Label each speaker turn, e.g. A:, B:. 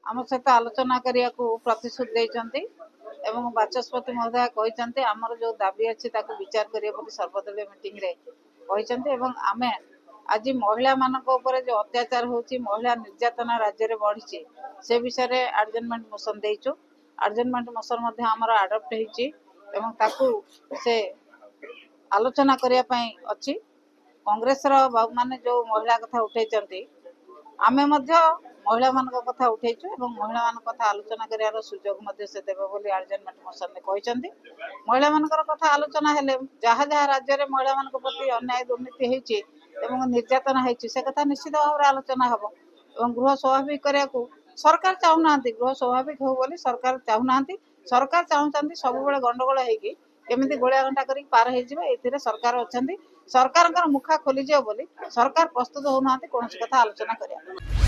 A: आम सहित आलोचना करने को प्रतिश्रुति देइचंती एवं बाचस्पति महोदय कहते आमर जो दाबी अच्छी विचार करिए सर्वदलीय मीटिंग रे कहते आमे आज महिला मानक ऊपर जो अत्याचार होची महिला निर्यातना राज्य रे बढ़ी से विषय रे आडजमेंट मोशन देइचु आडजमेंट मोशन मध्ये हमर अडॉप्ट हेची एवं ताकू से आलोचना करिया पई अछि कांग्रेस रो माने जो महिला कथा उठैचंती आमे मध्ये महिला मान कथा उठेचु एवं महिला मान कथा आलोचना करियार सुजोग मध्ये से देबे बोली आडजमेंट मोशन में कहचंती महिला मान कथा आलोचना हेले जहा जहा राज्य रे महिला मान प्रति अन्याय दुर्नीति हेची एवं निर्यातना हेची से कथा निश्चित भाव आलोचना हबो एवं गृह स्वाभाविक करिया को सरकार चाहुनांती गृह स्वाभाविक हो बोली सरकार चाहुनांती सरकार चाहुचंती सब बेले गंडगोल हेकी केमिति गोळिया घंटा करी पार हे जिवे एथिरे सरकार अछंती सरकार मुखा खोली जियो बोली सरकार प्रस्तुत होनांती कोनसी कथा आलोचना करिया।